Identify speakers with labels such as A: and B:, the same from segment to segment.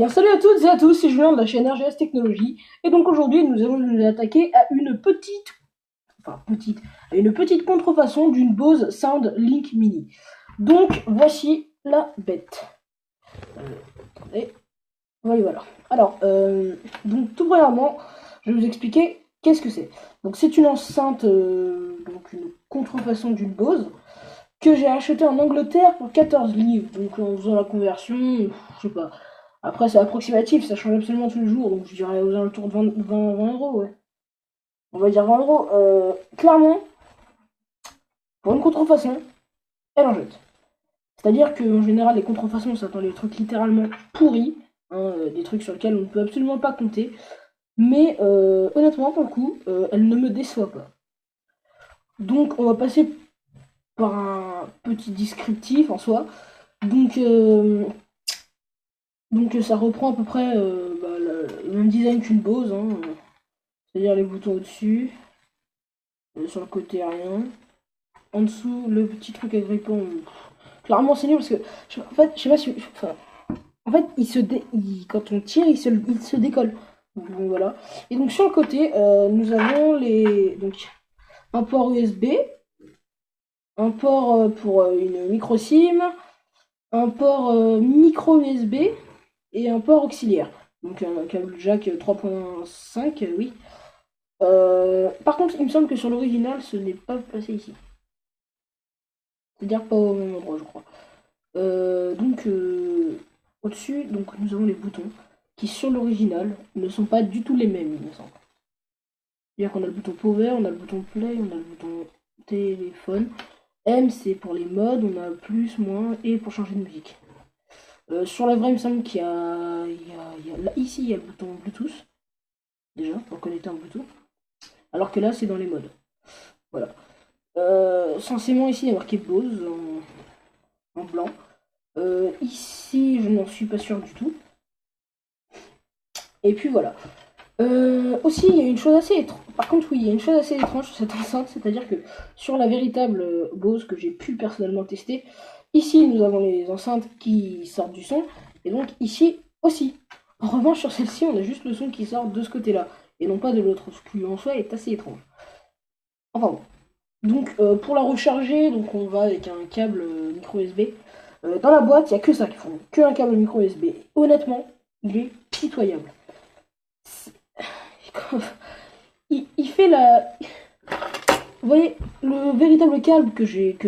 A: Bien, salut à toutes et à tous, c'est Julien de la chaîne RGS Technologies. Et donc aujourd'hui, nous allons nous attaquer à une petite contrefaçon d'une Bose Sound Link Mini. Donc voici la bête. Attendez, voilà. Alors, donc tout premièrement, je vais vous expliquer qu'est-ce que c'est. Donc c'est une enceinte, donc une contrefaçon d'une Bose que j'ai acheté en Angleterre pour 14 livres. Donc en faisant la conversion, je sais pas. Après, c'est approximatif, ça change absolument tous les jours, donc je dirais aux alentours de 20 euros, ouais. On va dire 20 euros. Clairement, pour une contrefaçon, elle en jette. C'est-à-dire qu'en général, les contrefaçons, ça attend les trucs littéralement pourris, hein, des trucs sur lesquels on ne peut absolument pas compter. Mais honnêtement, pour le coup, elle ne me déçoit pas. Donc, on va passer par un petit descriptif en soi. Donc, ça reprend à peu près le même design qu'une Bose, hein, c'est-à-dire les boutons au-dessus, sur le côté rien. En dessous, le petit truc agrippant. Clairement, c'est nul parce que, en fait, je sais pas si. Enfin, en fait, quand on tire, il se décolle. Donc voilà. Et donc sur le côté, nous avons donc un port USB, un port pour une micro SIM, un port micro USB et un port auxiliaire. Donc un câble jack 3.5, oui. Par contre, il me semble que sur l'original, ce n'est pas passé ici. C'est-à-dire pas au même endroit, je crois. Au-dessus, donc nous avons les boutons qui, sur l'original, ne sont pas du tout les mêmes, il me semble. C'est-à-dire qu'on a le bouton Power, on a le bouton Play, on a le bouton téléphone. M, c'est pour les modes, on a plus, moins, et pour changer de musique. Sur la vraie, il me semble qu'il y a, là, ici, il y a le bouton Bluetooth, déjà, pour connecter un Bluetooth. Alors que là, c'est dans les modes. Voilà. Censément, ici, il y a marqué Bose en blanc. Ici, je n'en suis pas sûr du tout. Et puis voilà. Aussi, il y a une chose assez étrange. Par contre, oui, il y a une chose assez étrange sur cette enceinte, c'est-à-dire que sur la véritable Bose que j'ai pu personnellement tester, ici nous avons les enceintes qui sortent du son, et donc ici aussi. En revanche, sur celle-ci, on a juste le son qui sort de ce côté-là, et non pas de l'autre, ce qui en soi est assez étrange. Enfin bon. Donc pour la recharger, donc on va avec un câble micro USB. Dans la boîte, il n'y a que ça qui font, que un câble micro USB. Honnêtement, il est pitoyable. Il fait la. Vous voyez, le véritable câble que j'ai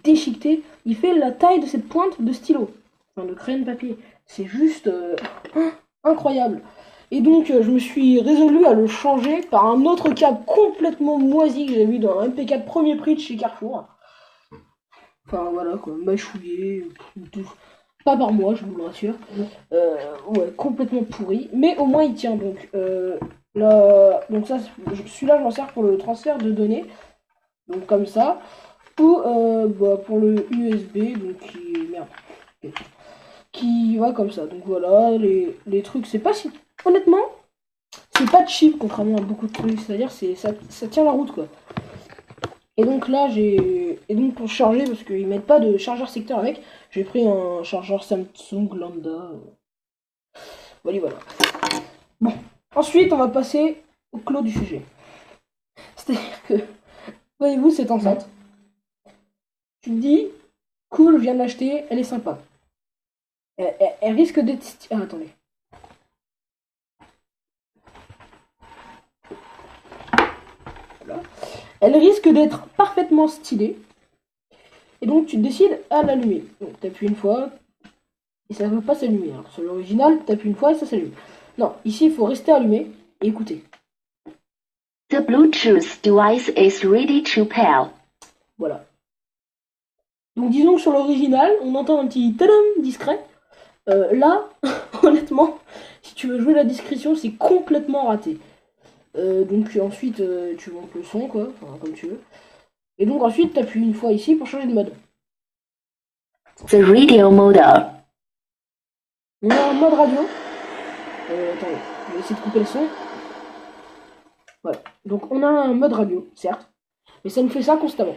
A: déchiqueté, il fait la taille de cette pointe de stylo, enfin de crayon de papier. C'est juste incroyable. Et donc je me suis résolu à le changer par un autre câble complètement moisi que j'ai vu dans un MP4 premier prix de chez Carrefour. Enfin voilà quoi, mâchouillé, pas par moi, je vous le rassure. Ouais, complètement pourri, mais au moins il tient donc. Donc ça, celui-là, je m'en sers pour le transfert de données, donc comme ça, ou pour le USB, donc qui va comme ça. Donc voilà, les trucs, c'est pas si. Honnêtement, c'est pas cheap contrairement à beaucoup de trucs, c'est-à-dire ça tient la route quoi. Et donc là, pour charger, parce qu'ils mettent pas de chargeur secteur avec, j'ai pris un chargeur Samsung Lambda. Voilà, voilà. Bon, ensuite, on va passer au clos du sujet. C'est-à-dire que, voyez-vous, cette enceinte, tu te dis, cool, je viens de l'acheter, elle est sympa. Elle risque d'être. Ah, attendez. Voilà. Elle risque d'être parfaitement stylée. Et donc, tu décides à l'allumer. Donc, tu appuies une fois, et ça ne veut pas s'allumer. Alors, sur l'original, tu appuies une fois et ça s'allume. Non, ici, il faut rester allumé et écouter.
B: The Bluetooth device is ready to pair.
A: Voilà. Donc disons que sur l'original, on entend un petit tadam discret. Là, honnêtement, si tu veux jouer la discrétion, c'est complètement raté. Donc ensuite, tu montes le son, quoi, enfin, comme tu veux. Et donc ensuite, tu appuies une fois ici pour changer de mode.
B: The radio mode.
A: On a un mode radio. Attendez, je vais essayer de couper le son. Voilà. Donc on a un mode radio, certes, mais ça nous fait ça constamment.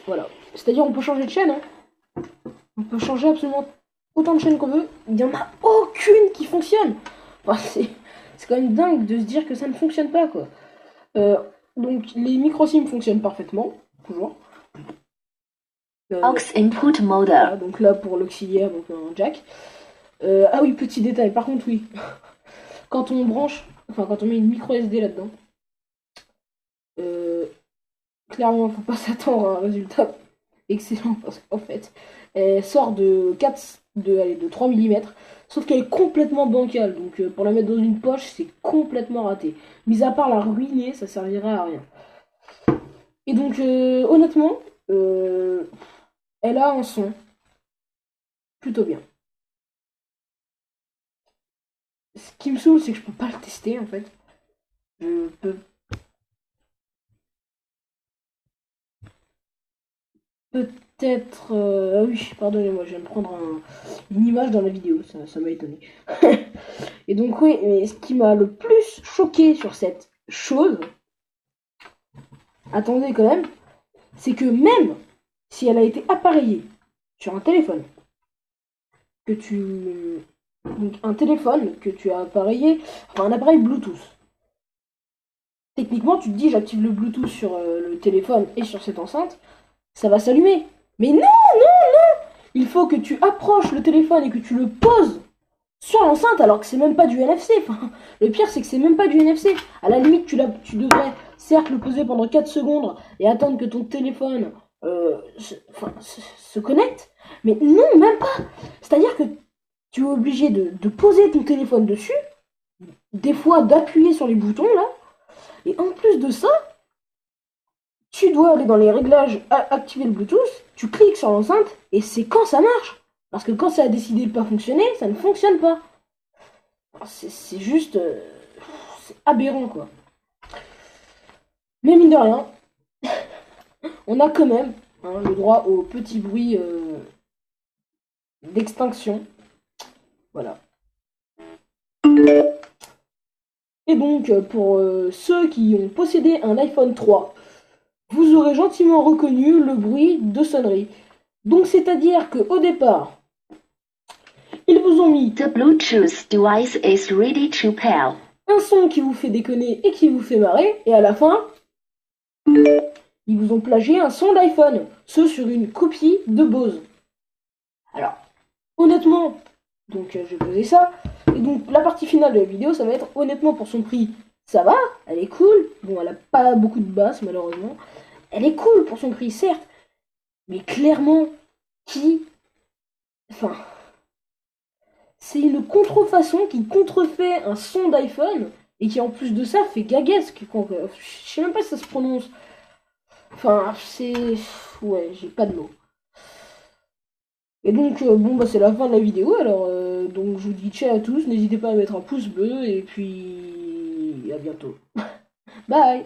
A: Voilà. C'est-à-dire on peut changer de chaîne. Hein. On peut changer absolument autant de chaînes qu'on veut, il n'y en a aucune qui fonctionne. Enfin, c'est quand même dingue de se dire que ça ne fonctionne pas, quoi. Donc les micro SIM fonctionnent parfaitement, toujours.
B: Aux input mode.
A: Voilà, donc là pour l'auxiliaire, donc un jack. Ah oui, petit détail, par contre oui. Quand on branche, enfin quand on met une micro SD là-dedans, clairement faut pas s'attendre à un résultat excellent parce qu'en fait elle sort de 3 mm, sauf qu'elle est complètement bancale, donc pour la mettre dans une poche c'est complètement raté. Mis à part la ruiner, ça servira à rien. Et donc honnêtement, elle a un son plutôt bien. Ce qui me saoule, c'est que je peux pas le tester en fait. Je peux peut-être. Ah oui, pardonnez-moi, je viens de prendre une image dans la vidéo, ça m'a étonné. Et donc, oui, mais ce qui m'a le plus choqué sur cette chose, attendez quand même, c'est que même si elle a été appareillée sur un téléphone, que tu. Donc, un téléphone que tu as appareillé, enfin un appareil Bluetooth. Techniquement, tu te dis, j'active le Bluetooth sur le téléphone et sur cette enceinte, ça va s'allumer. Mais non, il faut que tu approches le téléphone et que tu le poses sur l'enceinte alors que c'est même pas du NFC. Enfin, le pire c'est que c'est même pas du NFC. À la limite tu devrais certes le poser pendant 4 secondes et attendre que ton téléphone se connecte. Mais non, même pas. C'est-à-dire que tu es obligé de poser ton téléphone dessus, des fois d'appuyer sur les boutons là, et en plus de ça, tu dois aller dans les réglages, activer le Bluetooth, tu cliques sur l'enceinte, et c'est quand ça marche. Parce que quand ça a décidé de pas fonctionner, ça ne fonctionne pas. C'est juste... c'est aberrant, quoi. Mais mine de rien, on a quand même le droit au petit bruit d'extinction. Voilà. Et donc, pour ceux qui ont possédé un iPhone 3, vous aurez gentiment reconnu le bruit de sonnerie. Donc, c'est-à-dire qu'au départ, ils vous ont mis
B: The Bluetooth device is ready to pair.
A: Un son qui vous fait déconner et qui vous fait marrer, et à la fin, ils vous ont plagié un son d'iPhone, ce sur une copie de Bose. Alors, honnêtement, donc je vais poser ça, et donc la partie finale de la vidéo, ça va être honnêtement pour son prix, ça va, elle est cool, bon elle a pas beaucoup de basses malheureusement, elle est cool pour son prix certes, mais clairement, enfin, c'est une contrefaçon qui contrefait un son d'iPhone et qui en plus de ça fait gaguesque. Je sais même pas si ça se prononce. Enfin, c'est... Ouais, j'ai pas de mots. Et donc, bon, bah c'est la fin de la vidéo. Alors, donc je vous dis ciao à tous. N'hésitez pas à mettre un pouce bleu et puis à bientôt. Bye.